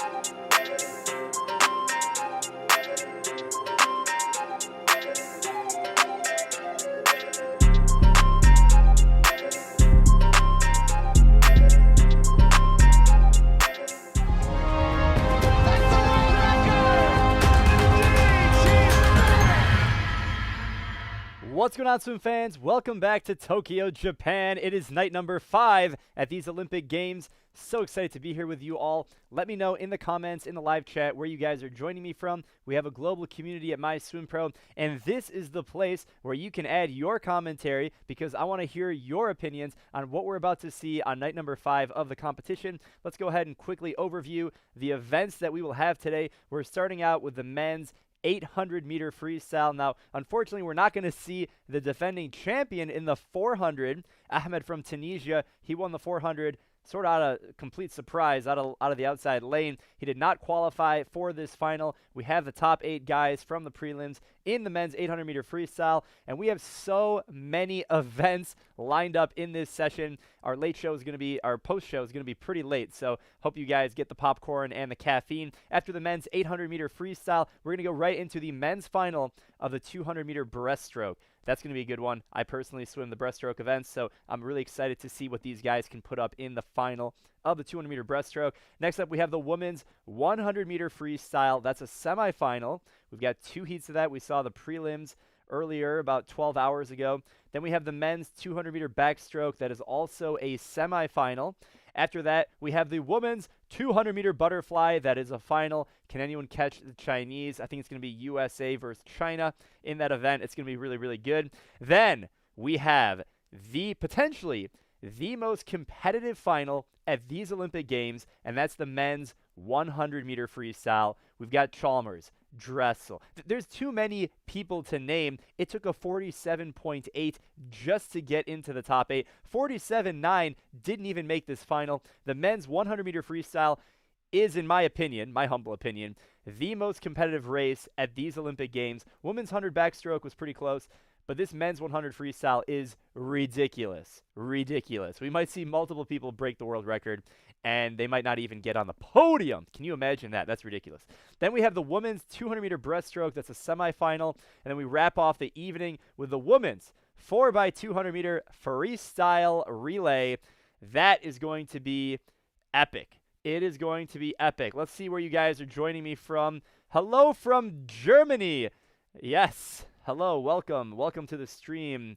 What's going on, swim fans? Welcome back to Tokyo, Japan. It is night number 5 at these Olympic Games. So excited to be here with you all. Let me know in the comments, in the live chat, where you guys are joining me from. We have a global community at MySwimPro, and this is the place where you can add your commentary because I want to hear your opinions on what we're about to see on night number 5 of the competition. Let's go ahead and quickly overview the events that we will have today. We're starting out with the men's 800 meter freestyle. Now, unfortunately, we're not going to see the defending champion in the 400, Ahmed from Tunisia. He won the 400 sort of out of complete surprise, out of the outside lane. He did not qualify for this final. We have the top 8 guys from the prelims in the men's 800 meter freestyle, and we have so many events lined up in this session. Our late show is going to be, our post show is going to be pretty late, so hope you guys get the popcorn and the caffeine. After the men's 800 meter freestyle, we're going to go right into the men's final of the 200 meter breaststroke. That's going to be a good one. I personally swim the breaststroke events, so I'm really excited to see what these guys can put up in the final of the 200 meter breaststroke. Next up, we have the women's 100 meter freestyle. That's a semifinal. We've got 2 heats of that. We saw the prelims earlier, about 12 hours ago. Then we have the men's 200 meter backstroke. That is also a semifinal. After that, we have the women's 200 meter butterfly. That is a final. Can anyone catch the Chinese? I think it's going to be USA versus China in that event. It's going to be really, really good. Then we have the potentially the most competitive final at these Olympic Games, and that's the men's 100 meter freestyle. We've got Chalmers, Dressel. There's too many people to name. It took a 47.8 just to get into the top 8. 47.9 didn't even make this final. The men's 100 meter freestyle is, in my opinion, my humble opinion, the most competitive race at these Olympic Games. Women's 100 backstroke was pretty close, but this men's 100 freestyle is ridiculous. Ridiculous. We might see multiple people break the world record, and they might not even get on the podium. Can you imagine that? That's ridiculous. Then we have the women's 200 meter breaststroke. That's a semifinal. And then we wrap off the evening with the women's 4x200 meter freestyle relay. That is going to be epic. It is going to be epic. Let's see where you guys are joining me from. Hello from Germany. Yes. Hello. Welcome. Welcome to the stream.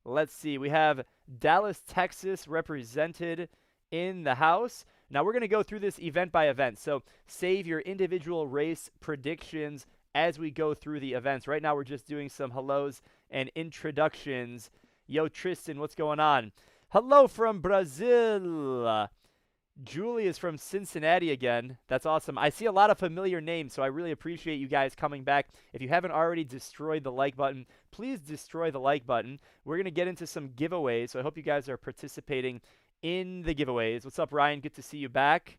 Let's see. We have Dallas, Texas represented in the house. Now we're going to go through this event by event. So save your individual race predictions as we go through the events. Right now we're just doing some hellos and introductions. Yo, Tristan, what's going on? Hello from Brazil. Julie is from Cincinnati again. That's awesome. I see a lot of familiar names, so I really appreciate you guys coming back. If you haven't already destroyed the like button, please destroy the like button. We're going to get into some giveaways, so I hope you guys are participating in the giveaways. What's up, Ryan? Good to see you back.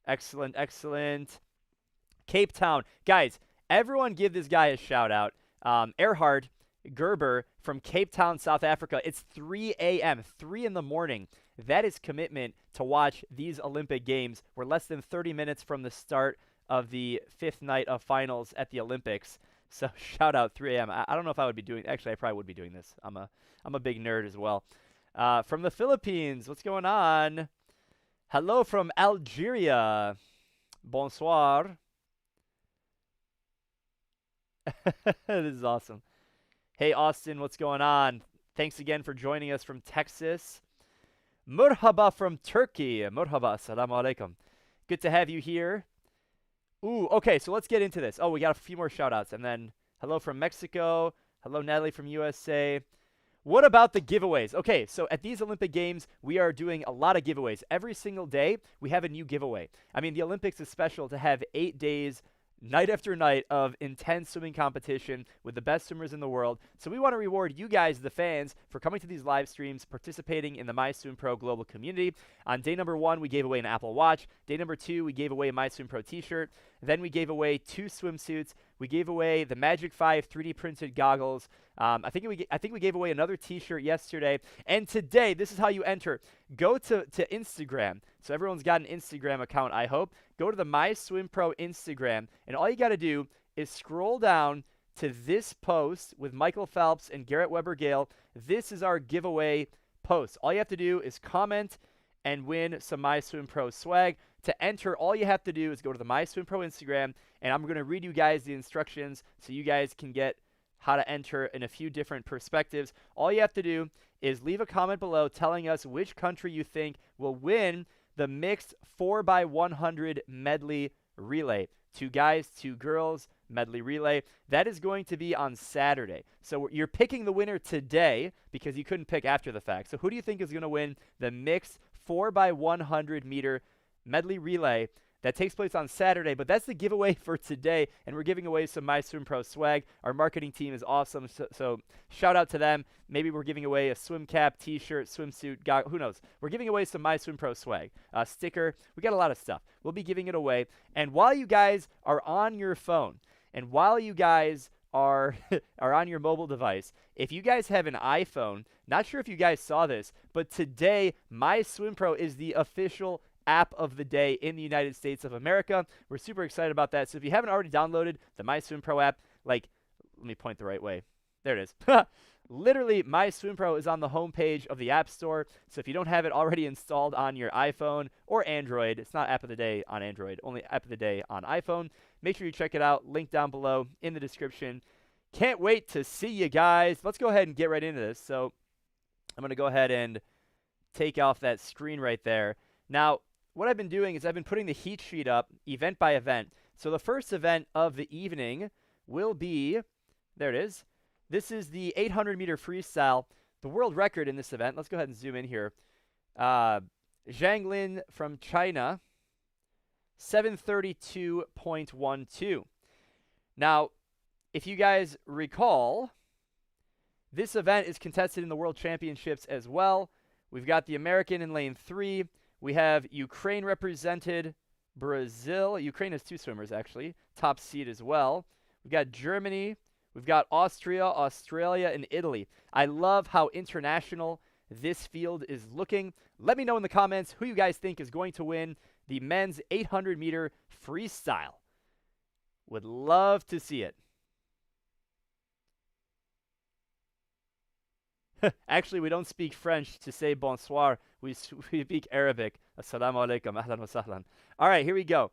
Excellent, excellent. Cape Town. Guys, everyone give this guy a shout out. Erhard Gerber from Cape Town, South Africa. It's 3 a.m., 3 in the morning. That is commitment to watch these Olympic Games. We're less than 30 minutes from the start of the 5th night of finals at the Olympics. So shout out 3 a.m. I don't know if I would be doing, actually I probably would be doing this. I'm a big nerd as well. From the Philippines, what's going on? Hello from Algeria. Bonsoir. This is awesome. Hey, Austin, what's going on? Thanks again for joining us from Texas. Murhaba from Turkey. Murhaba, assalamu alaikum. Good to have you here. Ooh, okay, so let's get into this. Oh, we got a few more shout-outs. And then hello from Mexico. Hello, Natalie from USA. What about the giveaways? Okay, so at these Olympic Games, we are doing a lot of giveaways. Every single day, we have a new giveaway. I mean, the Olympics is special to have 8 days night after night of intense swimming competition with the best swimmers in the world. So we want to reward you guys, the fans, for coming to these live streams, participating in the MySwimPro global community. On day number 1, we gave away an Apple Watch. Day number 2, we gave away a MySwimPro t-shirt. Then we gave away 2 swimsuits. We gave away the Magic 5 3D printed goggles. I think we gave away another T-shirt yesterday. And today, this is how you enter. Go to Instagram. So everyone's got an Instagram account, I hope. Go to the MySwimPro Instagram, and all you got to do is scroll down to this post with Michael Phelps and Garrett Weber-Gale. This is our giveaway post. All you have to do is comment and win some MySwimPro swag. To enter, all you have to do is go to the MySwimPro Instagram, and I'm going to read you guys the instructions so you guys can get how to enter in a few different perspectives. All you have to do is leave a comment below telling us which country you think will win the mixed 4x100 medley relay. 2 guys, 2 girls, medley relay. That is going to be on Saturday. So you're picking the winner today because you couldn't pick after the fact. So who do you think is going to win the mixed 4x100 meter medley relay that takes place on Saturday? But that's the giveaway for today, and we're giving away some MySwimPro swag. Our marketing team is awesome, so shout out to them. Maybe we're giving away a swim cap, T-shirt, swimsuit, who knows? We're giving away some MySwimPro swag, a sticker. We got a lot of stuff. We'll be giving it away. And while you guys are on your phone, and while you guys are on your mobile device, if you guys have an iPhone, not sure if you guys saw this, but today MySwimPro is the official app of the day in the United States of America. We're super excited about that. So if you haven't already downloaded the MySwimPro app, let me point the right way. There it is. Literally, MySwimPro is on the homepage of the App Store. So if you don't have it already installed on your iPhone or Android, it's not app of the day on Android, only app of the day on iPhone. Make sure you check it out. Link down below in the description. Can't wait to see you guys. Let's go ahead and get right into this. So I'm going to go ahead and take off that screen right there. Now, what I've been doing is I've been putting the heat sheet up event by event. So the first event of the evening will be, there it is. This is the 800 meter freestyle, the world record in this event. Let's go ahead and zoom in here. Zhang Lin from China, 732.12. Now, if you guys recall, this event is contested in the World Championships as well. We've got the American in lane 3. We have Ukraine represented, Brazil. Ukraine has 2 swimmers, actually. Top seed as well. We've got Germany. We've got Austria, Australia, and Italy. I love how international this field is looking. Let me know in the comments who you guys think is going to win the men's 800 meter freestyle. Would love to see it. Actually, we don't speak French to say bonsoir. We speak Arabic. Assalamu alaikum. Ahlan wa sahlan. All right, here we go.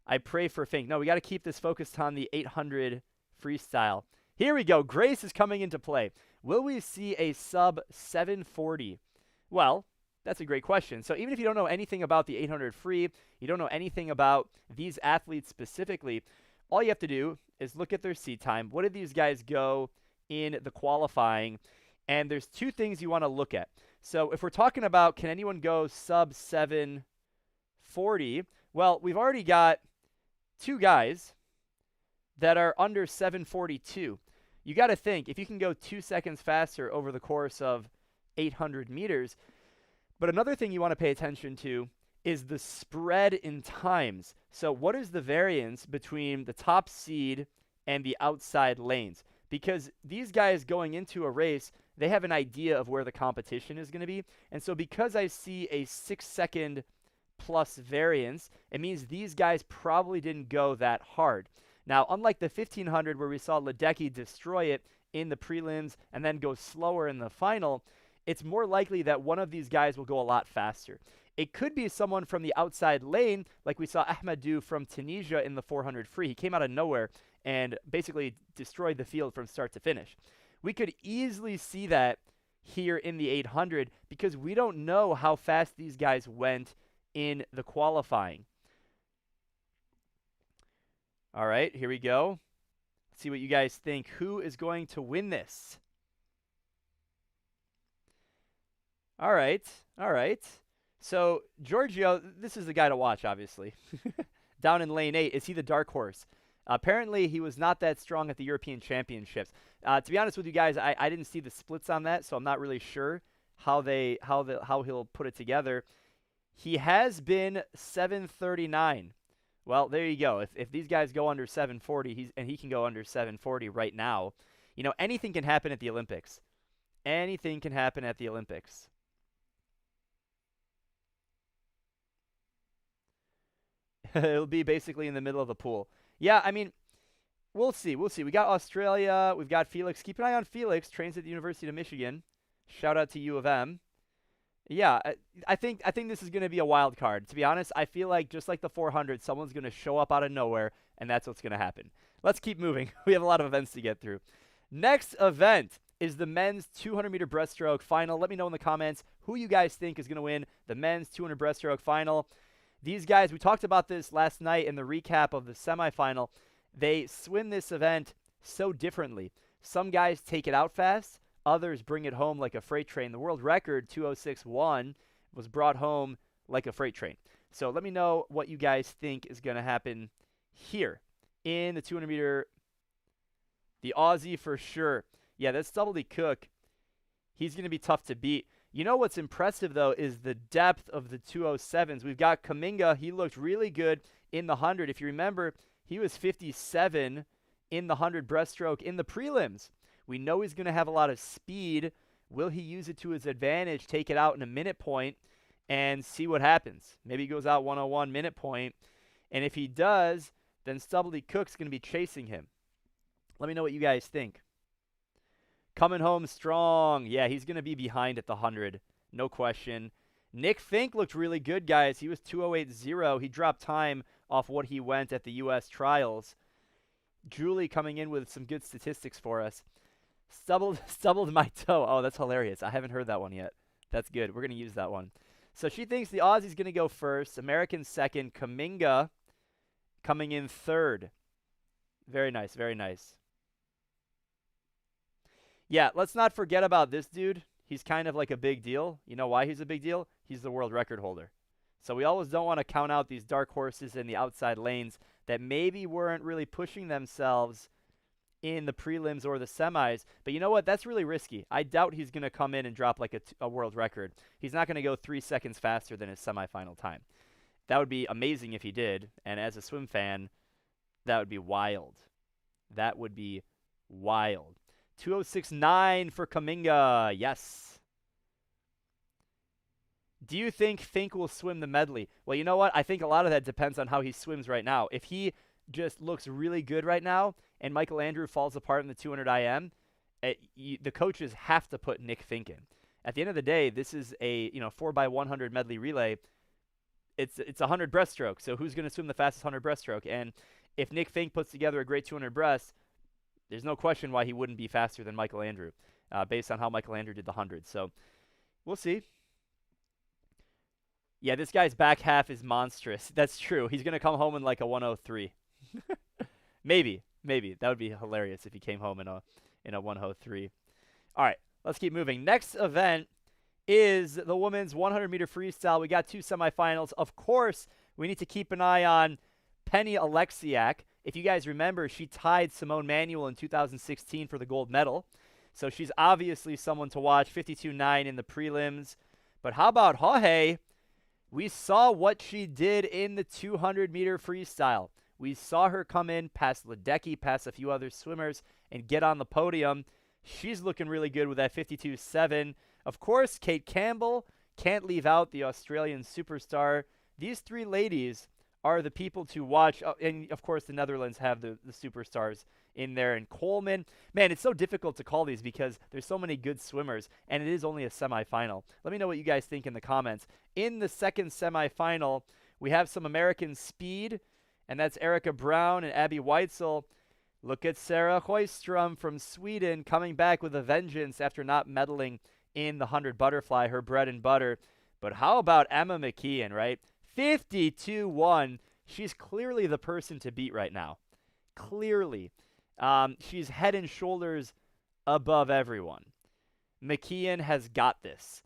I pray for Fink. No, we got to keep this focused on the 800 freestyle. Here we go. Grace is coming into play. Will we see a sub 740? Well, that's a great question. So even if you don't know anything about the 800 free, you don't know anything about these athletes specifically, all you have to do is look at their seat time. What did these guys go in the qualifying? And there's 2 things you want to look at. So if we're talking about can anyone go sub 740, well, we've already got 2 guys that are under 742. You got to think, if you can go 2 seconds faster over the course of 800 meters. But another thing you want to pay attention to is the spread in times. So what is the variance between the top seed and the outside lanes? Because these guys going into a race, they have an idea of where the competition is going to be. And so because I see a 6-second plus variance, it means these guys probably didn't go that hard. Now, unlike the 1500 where we saw Ledecky destroy it in the prelims and then go slower in the final, it's more likely that one of these guys will go a lot faster. It could be someone from the outside lane, like we saw Ahmed do from Tunisia in the 400 free. He came out of nowhere and basically destroyed the field from start to finish. We could easily see that here in the 800 because we don't know how fast these guys went in the qualifying. All right, here we go. Let's see what you guys think. Who is going to win this? All right, all right. So Giorgio, this is the guy to watch, obviously. Down in lane 8, is he the dark horse? Apparently, he was not that strong at the European Championships. To be honest with you guys, I didn't see the splits on that, so I'm not really sure how he'll put it together. He has been 739 Well, there you go. If these guys go under 740, he can go under 740 right now. You know, anything can happen at the Olympics. Anything can happen at the Olympics. It'll be basically in the middle of the pool. Yeah, I mean, we'll see. We'll see. We got Australia. We've got Felix. Keep an eye on Felix. Trains at the University of Michigan. Shout out to U of M. Yeah, I think this is going to be a wild card. To be honest, I feel like just like the 400, someone's going to show up out of nowhere, and that's what's going to happen. Let's keep moving. We have a lot of events to get through. Next event is the men's 200-meter breaststroke final. Let me know in the comments who you guys think is going to win the men's 200 breaststroke final. These guys, we talked about this last night in the recap of the semifinal. They swim this event so differently. Some guys take it out fast. Others bring it home like a freight train. The world record, 2:06.1, was brought home like a freight train. So let me know what you guys think is going to happen here in the 200-meter. The Aussie for sure. Yeah, that's Double-D Cook. He's going to be tough to beat. You know what's impressive, though, is the depth of the 207s. We've got Kaminga. He looked really good in the 100. If you remember, he was 57 in the 100 breaststroke in the prelims. We know he's going to have a lot of speed. Will he use it to his advantage, take it out in a minute point, and see what happens? Maybe he goes out 101 minute point. And if he does, then Stubbledy Cook's going to be chasing him. Let me know what you guys think. Coming home strong. Yeah, he's going to be behind at the 100. No question. Nick Fink looked really good, guys. He was 2:08.0. He dropped time off what he went at the U.S. trials. Julie coming in with some good statistics for us. Stubbled my toe. Oh, that's hilarious. I haven't heard that one yet. That's good. We're going to use that one. So she thinks the Aussie's going to go first. American second. Kaminga coming in third. Very nice. Very nice. Yeah, let's not forget about this dude. He's kind of like a big deal. You know why he's a big deal? He's the world record holder. So we always don't want to count out these dark horses in the outside lanes that maybe weren't really pushing themselves in the prelims or the semis. But you know what? That's really risky. I doubt he's going to come in and drop like a world record. He's not going to go 3 seconds faster than his semifinal time. That would be amazing if he did. And as a swim fan, that would be wild. That would be wild. 2:06.9 for Kaminga. Yes. Do you think Fink will swim the medley? Well, you know what? I think a lot of that depends on how he swims right now. If he just looks really good right now and Michael Andrew falls apart in the 200 IM, the coaches have to put Nick Fink in. At the end of the day, this is a 4x100 medley relay. It's 100 breaststroke. So who's going to swim the fastest 100 breaststroke? And if Nick Fink puts together a great 200 breast, there's no question why he wouldn't be faster than Michael Andrew, based on how Michael Andrew did the 100. So we'll see. Yeah, this guy's back half is monstrous. That's true. He's going to come home in like a 103. Maybe. That would be hilarious if he came home in a 103. All right, let's keep moving. Next event is the women's 100-meter freestyle. We got 2 semifinals. Of course, we need to keep an eye on Penny Alexiak. If you guys remember, she tied Simone Manuel in 2016 for the gold medal. So she's obviously someone to watch. 52.9 in the prelims. But how about Jorge? We saw what she did in the 200-meter freestyle. We saw her come in past Ledecky, past a few other swimmers, and get on the podium. She's looking really good with that 52.7. Of course, Kate Campbell, can't leave out the Australian superstar. These 3 ladies are the people to watch. And, of course, the Netherlands have the superstars in there. And Coleman, man, it's so difficult to call these because there's so many good swimmers, and it is only a semifinal. Let me know what you guys think in the comments. In the second semifinal, we have some American speed, and that's Erica Brown and Abby Weitzel. Look at Sarah Hoistrom from Sweden coming back with a vengeance after not medaling in the 100 butterfly, her bread and butter. But how about Emma McKeon, right? 52.1. She's clearly the person to beat right now. Clearly. She's head and shoulders above everyone. McKeon has got this.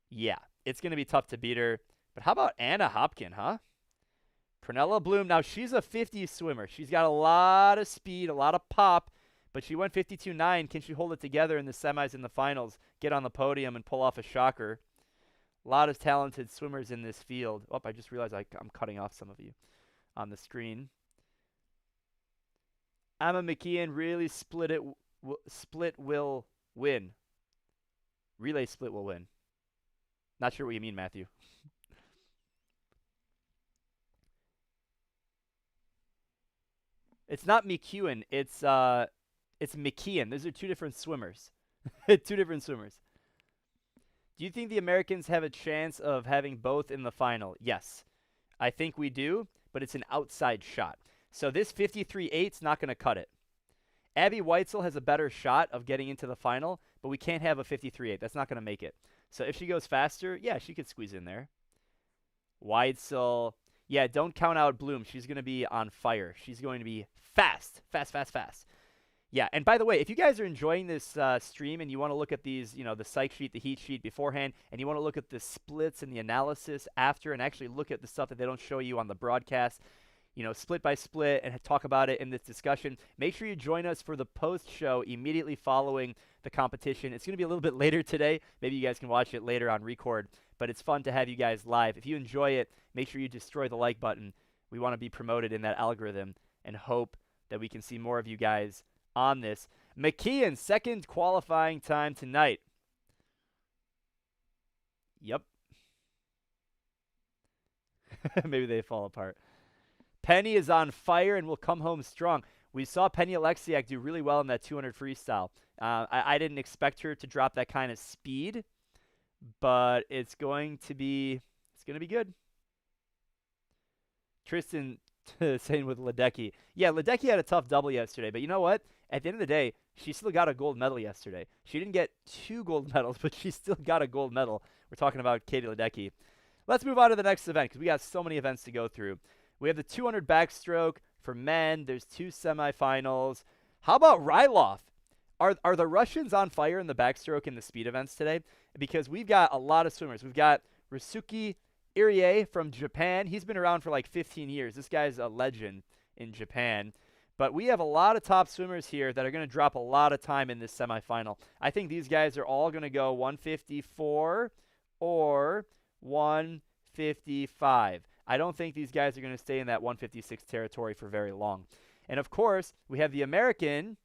Yeah, it's going to be tough to beat her. But how about Anna Hopkin, huh? Prunella Bloom. Now, she's a 50 swimmer. She's got a lot of speed, a lot of pop, but she went 52.9. Can she hold it together in the semis and the finals, get on the podium, and pull off a shocker? A lot of talented swimmers in this field. Oh, I just realized I'm cutting off some of you. on the screen. Emma McKeon, really split will win. Relay split will win. Not sure what you mean, Matthew. It's not McEwen. It's McKeon. Those are two different swimmers. Two different swimmers. Do you think the Americans have a chance of having both in the final? Yes. I think we do, but it's an outside shot. So this 53.8's not going to cut it. Abby Weitzel has a better shot of getting into the final, but we can't have a 53.8. That's not going to make it. So if she goes faster, yeah, she could squeeze in there. Weitzel. Yeah, don't count out Bloom. She's going to be on fire. She's going to be fast. Fast, fast, fast. Yeah, and by the way, if you guys are enjoying this stream and you want to look at these, the psych sheet, the heat sheet beforehand, and you want to look at the splits and the analysis after and actually look at the stuff that they don't show you on the broadcast, split by split and talk about it in this discussion, make sure you join us for the post-show immediately following the competition. It's going to be a little bit later today. Maybe you guys can watch it later on record, but it's fun to have you guys live. If you enjoy it, make sure you destroy the like button. We want to be promoted in that algorithm and hope that we can see more of you guys on this. McKeon, second qualifying time tonight. Yep. Maybe they fall apart. Penny is on fire and will come home strong. We saw Penny Alexiak do really well in that 200 freestyle. I didn't expect her to drop that kind of speed, but it's going to be good. Tristan saying with Ledecky. Yeah, Ledecky had a tough double yesterday, but you know what? At the end of the day, she still got a gold medal yesterday. She didn't get 2 gold medals, but she still got a gold medal. We're talking about Katie Ledecky. Let's move on to the next event because we got so many events to go through. We have the 200 backstroke for men. There's 2 semifinals. How about Ryloff? Are the Russians on fire in the backstroke and the speed events today? Because we've got a lot of swimmers. We've got Ryusuke Irie from Japan. He's been around for like 15 years. This guy's a legend in Japan. But we have a lot of top swimmers here that are going to drop a lot of time in this semifinal. I think these guys are all going to go 154 or 155. I don't think these guys are going to stay in that 156 territory for very long. And of course, we have the American,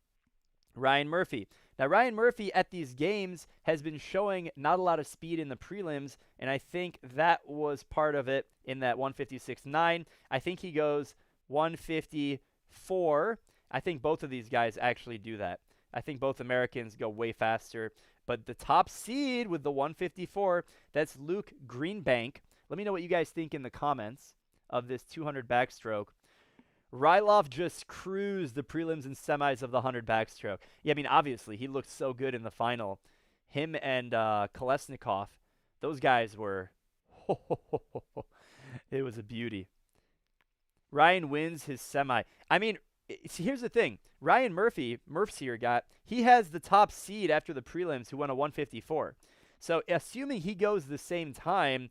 Ryan Murphy. Now, Ryan Murphy at these games has been showing not a lot of speed in the prelims, and I think that was part of it in that 156.9. I think he goes 154. I think both of these guys actually do that. I think both Americans go way faster. But the top seed with the 154, that's Luke Greenbank. Let me know what you guys think in the comments of this 200 backstroke. Ryloff just cruised the prelims and semis of the 100 backstroke. Yeah, I mean, obviously, he looked so good in the final. Him and Kolesnikov, those guys were, it was a beauty. Ryan wins his semi. I mean, see, here's the thing. Ryan Murph's here he has the top seed after the prelims who won a 154. So assuming he goes the same time,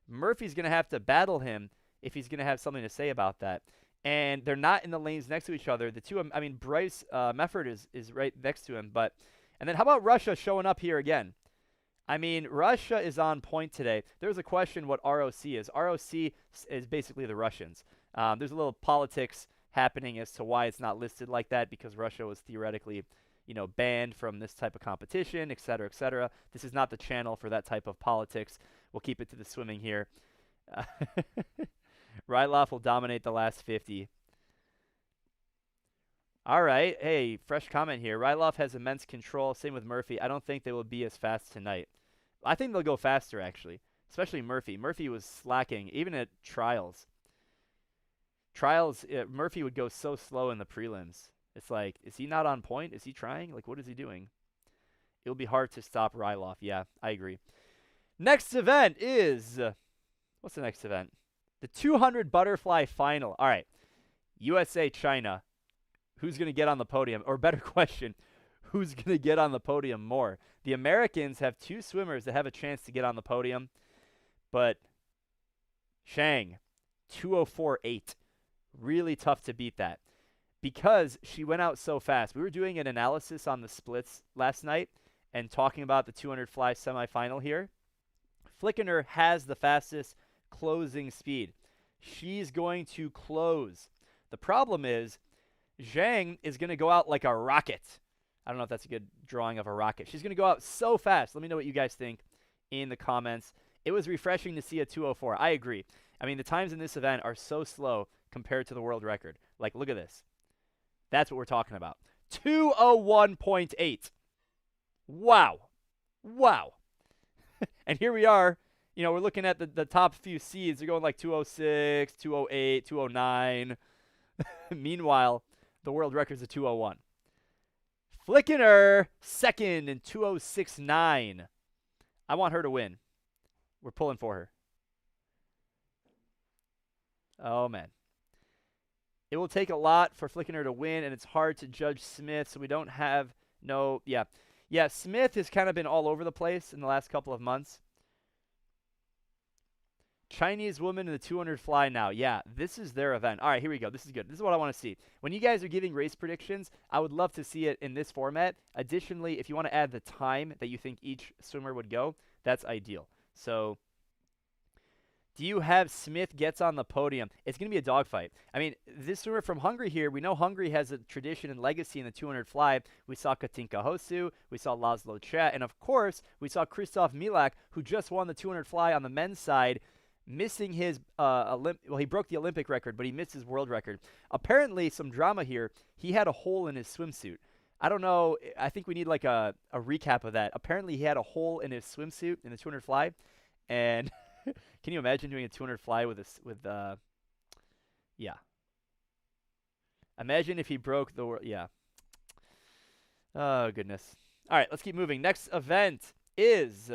Murphy's going to have to battle him if he's going to have something to say about that. And they're not in the lanes next to each other. The two, I mean, Bryce Mefford is right next to him. And then how about Russia showing up here again? I mean, Russia is on point today. There was a question what ROC is. ROC is basically the Russians. There's a little politics happening as to why it's not listed like that because Russia was theoretically, banned from this type of competition, et cetera, et cetera. This is not the channel for that type of politics. We'll keep it to the swimming here. Ryloff will dominate the last 50. All right. Hey, fresh comment here. Ryloff has immense control. Same with Murphy. I don't think they will be as fast tonight. I think they'll go faster, actually, especially Murphy. Murphy was slacking, even at trials. Murphy would go so slow in the prelims. It's like, is he not on point? Is he trying? Like, what is he doing? It'll be hard to stop Ryloff. Yeah, I agree. Next event is, what's the next event? The 200 butterfly final. All right. USA, China. Who's going to get on the podium? Or better question, who's going to get on the podium more? The Americans have 2 swimmers that have a chance to get on the podium. But Shang, 204.8. Really tough to beat that. Because she went out so fast. We were doing an analysis on the splits last night and talking about the 200 fly semifinal here. Flickener has the fastest closing speed. She's going to close. The problem is Zhang is going to go out like a rocket. I don't know if that's a good drawing of a rocket. She's going to go out so fast. Let me know what you guys think in the comments. It was refreshing to see a 2:04. I agree. I mean, the times in this event are so slow compared to the world record. Like, look at this. That's what we're talking about. 2:01.8. Wow. Wow. And here we are. You know, we're looking at the top few seeds. They're going like 2:06, 2:08, 2:09. Meanwhile, the world record's a 2:01. Flickener, second in 2:06.9. I want her to win. We're pulling for her. Oh, man. It will take a lot for Flickener to win, and it's hard to judge Smith, so we don't have no... Yeah. Yeah, Smith has kind of been all over the place in the last couple of months. Chinese woman in the 200 fly now. Yeah, this is their event. All right, here we go. This is good. This is what I want to see. When you guys are giving race predictions, I would love to see it in this format. Additionally, if you want to add the time that you think each swimmer would go, that's ideal. So, do you have Smith gets on the podium? It's going to be a dogfight. I mean, this swimmer from Hungary here, we know Hungary has a tradition and legacy in the 200 fly. We saw Katinka Hosu, we saw Laszlo Chet, and of course, we saw Krzysztof Milak, who just won the 200 fly on the men's side, missing his well, he broke the Olympic record, but he missed his world record. Apparently, some drama here. He had a hole in his swimsuit. I don't know. I think we need like a recap of that. Apparently, he had a hole in his swimsuit in the 200 fly, and can you imagine doing a 200 fly with yeah. Imagine if he broke the world. Yeah. Oh goodness. All right, let's keep moving. Next event is.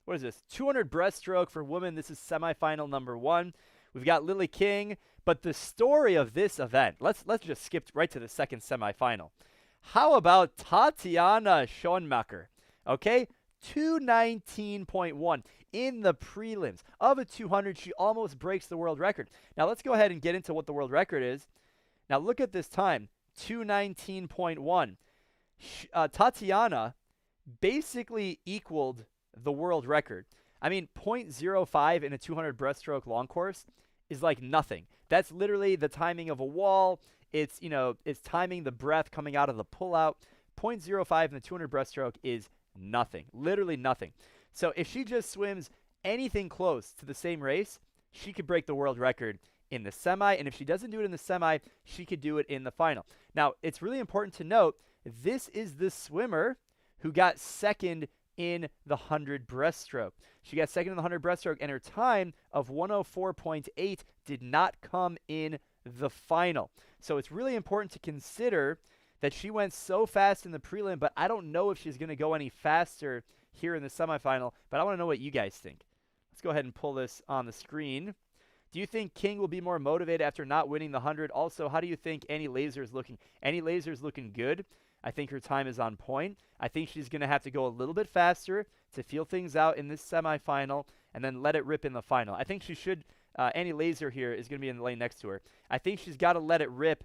What is this? 200 breaststroke for women. This is semifinal number 1. We've got Lily King, but the story of this event, let's just skip right to the second semifinal. How about Tatiana Schonbecker? Okay, 219.1 in the prelims. Of a 200, she almost breaks the world record. Now let's go ahead and get into what the world record is. Now look at this time, 219.1. Tatiana basically equaled the world record. I mean, 0.05 in a 200 breaststroke long course is like nothing. That's literally the timing of a wall. It's, you know, it's timing the breath coming out of the pullout. 0.05 in the 200 breaststroke is nothing. Literally nothing. So if she just swims anything close to the same race, she could break the world record in the semi. And if she doesn't do it in the semi, she could do it in the final. Now, it's really important to note, this is the swimmer who got second in the 100 breaststroke. She got second in the 100 breaststroke, and her time of 104.8 did not come in the final. So it's really important to consider that she went so fast in the prelim, but I don't know if she's going to go any faster here in the semifinal, but I want to know what you guys think. Let's go ahead and pull this on the screen. Do you think King will be more motivated after not winning the 100? Also, how do you think Annie Laser is looking? Annie Laser is looking good. I think her time is on point. I think she's going to have to go a little bit faster to feel things out in this semifinal and then let it rip in the final. I think she should, Annie Laser here is going to be in the lane next to her. I think she's got to let it rip,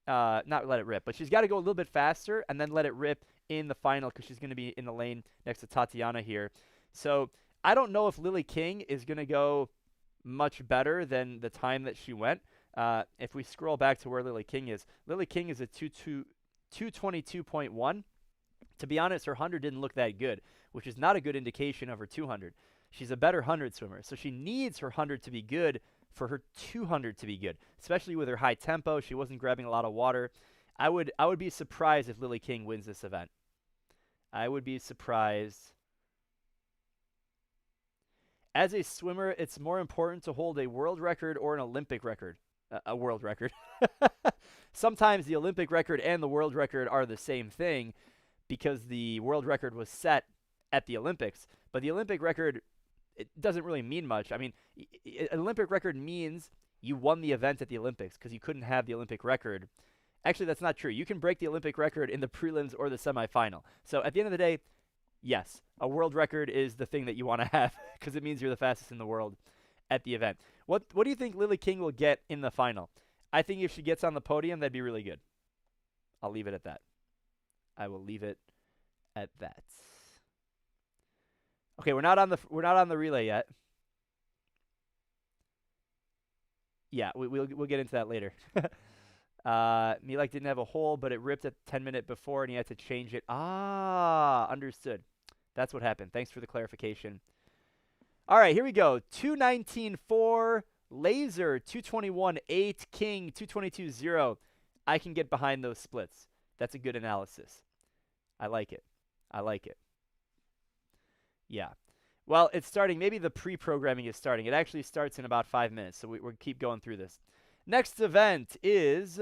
not let it rip, but she's got to go a little bit faster and then let it rip in the final because she's going to be in the lane next to Tatiana here. So I don't know if Lily King is going to go much better than the time that she went. If we scroll back to where Lily King is a 222.1. To be honest, her 100 didn't look that good, which is not a good indication of her 200. She's a better 100 swimmer, so she needs her 100 to be good for her 200 to be good, especially with her high tempo. She wasn't grabbing a lot of water. I would be surprised if Lily King wins this event. I would be surprised. As a swimmer, it's more important to hold a world record or an Olympic record. A world record. Sometimes the Olympic record and the world record are the same thing because the world record was set at the Olympics. But the Olympic record, it doesn't really mean much. I mean, an Olympic record means you won the event at the Olympics because you couldn't have the Olympic record. Actually, that's not true. You can break the Olympic record in the prelims or the semifinal. So at the end of the day, yes, a world record is the thing that you want to have because it means you're the fastest in the world at the event. What do you think Lily King will get in the final? I think if she gets on the podium, that'd be really good. I'll leave it at that. I will leave it at that. Okay, we're not on the relay yet. Yeah, we'll get into that later. Milek didn't have a hole, but it ripped at 10-minute before, and he had to change it. Ah, understood. That's what happened. Thanks for the clarification. All right, here we go. 219.4, Laser, 221.8, King, 222.0. I can get behind those splits. That's a good analysis. I like it. I like it. Yeah. Well, it's starting. Maybe the pre-programming is starting. It actually starts in about 5 minutes, so we'll keep going through this. Next event is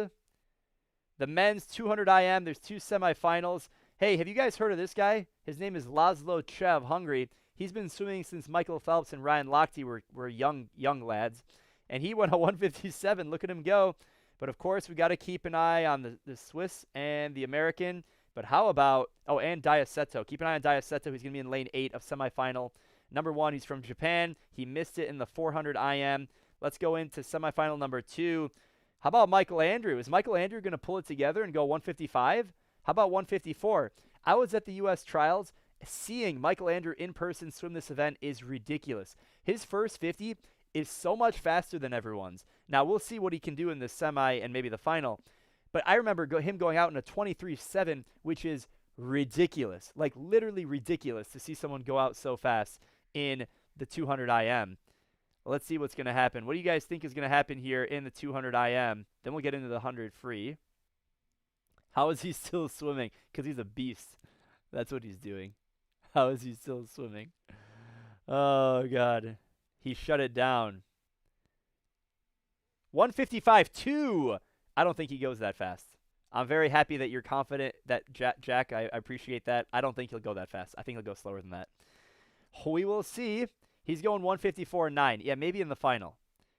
the men's 200 IM. There's 2 semifinals. Hey, have you guys heard of this guy? His name is Laszlo Chev, Hungary. He's been swimming since Michael Phelps and Ryan Lochte were young lads. And he went a 157. Look at him go. But, of course, we got to keep an eye on the Swiss and the American. But how about, oh, and Diaceto. Keep an eye on Diaceto. He's going to be in lane 8 of semifinal. Number 1, he's from Japan. He missed it in the 400 IM. Let's go into semifinal number 2. How about Michael Andrew? Is Michael Andrew going to pull it together and go 155? How about 154? I was at the U.S. trials. Seeing Michael Andrew in person swim this event is ridiculous. His first 50 is so much faster than everyone's. Now, we'll see what he can do in the semi and maybe the final. But I remember him going out in a 23.7, which is ridiculous. Like, literally ridiculous to see someone go out so fast in the 200 IM. Let's see what's going to happen. What do you guys think is going to happen here in the 200 IM? Then we'll get into the 100 free. How is he still swimming? Because he's a beast. That's what he's doing. How is he still swimming? Oh, God. He shut it down. 155.2. I don't think he goes that fast. I'm very happy that you're confident that Jack. I appreciate that. I don't think he'll go that fast. I think he'll go slower than that. We will see. He's going 154.9. Yeah, maybe in the final.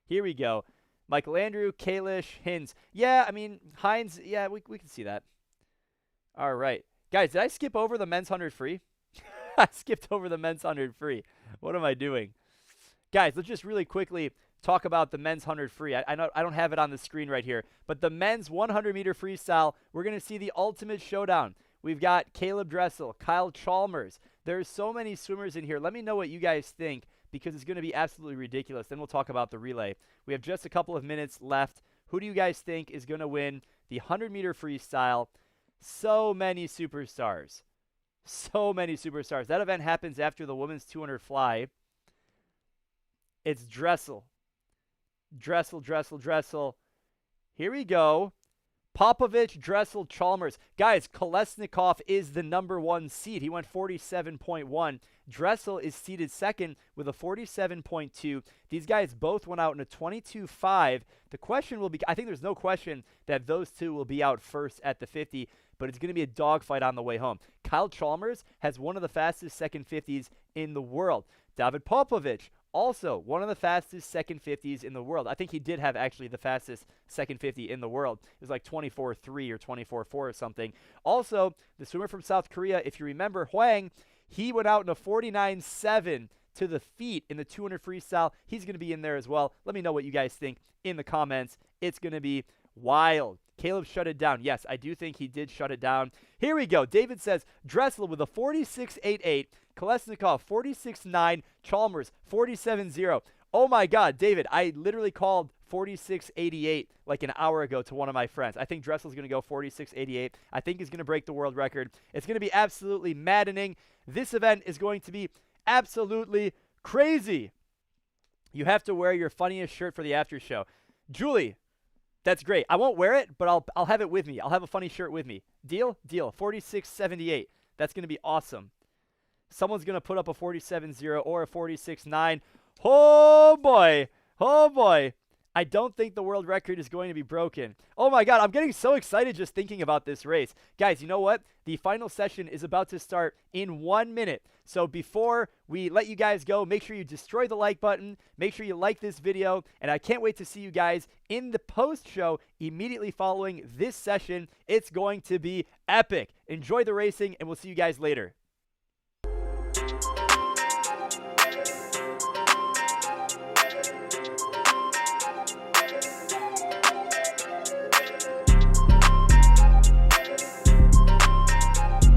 Here we go. Michael Andrew, Kalish, Hins. Yeah, I mean, Hines, yeah, we can see that. All right. Guys, did I skip over the men's 100 free? I skipped over the men's 100 free. What am I doing? Guys, let's just really quickly talk about the men's 100 free. I don't have it on the screen right here, but the men's 100-meter freestyle, we're going to see the ultimate showdown. We've got Caleb Dressel, Kyle Chalmers. There's so many swimmers in here. Let me know what you guys think, because it's going to be absolutely ridiculous. Then we'll talk about the relay. We have just a couple of minutes left. Who do you guys think is going to win the 100-meter freestyle? So many superstars. So many superstars. That event happens after the women's 200 fly. It's Dressel. Dressel. Here we go. Popovich, Dressel, Chalmers. Guys, Kolesnikov is the number 1 seed. He went 47.1. Dressel is seeded second with a 47.2. These guys both went out in a 22.5. The question will be, I think there's no question that those two will be out first at the 50, but it's going to be a dogfight on the way home. Kyle Chalmers has one of the fastest second 50s in the world. David Popovich, also one of the fastest second 50s in the world. I think he did have actually the fastest second 50 in the world. It was like 24.3 or 24.4 or something. Also, the swimmer from South Korea, if you remember, Hwang, he went out in a 49.7 to the feet in the 200 freestyle. He's going to be in there as well. Let me know what you guys think in the comments. It's going to be wild. Caleb shut it down. Yes, I do think he did shut it down. Here we go. David says Dressel with a 46.88. Kolesnikov 46.9. Chalmers 47.0. Oh my God, David, I literally called 46.88 like an hour ago to one of my friends. I think Dressel's going to go 46.88. I think he's going to break the world record. It's going to be absolutely maddening. This event is going to be absolutely crazy. You have to wear your funniest shirt for the after show. Julie, that's great. I won't wear it, but I'll have it with me. I'll have a funny shirt with me. Deal? Deal. 46.78. That's going to be awesome. Someone's going to put up a 47.0 or a 46.9. Oh, boy. Oh, boy. I don't think the world record is going to be broken. Oh, my God. I'm getting so excited just thinking about this race. Guys, you know what? The final session is about to start in 1 minute. So before we let you guys go, make sure you destroy the like button. Make sure you like this video. And I can't wait to see you guys in the post-show immediately following this session. It's going to be epic. Enjoy the racing, and we'll see you guys later.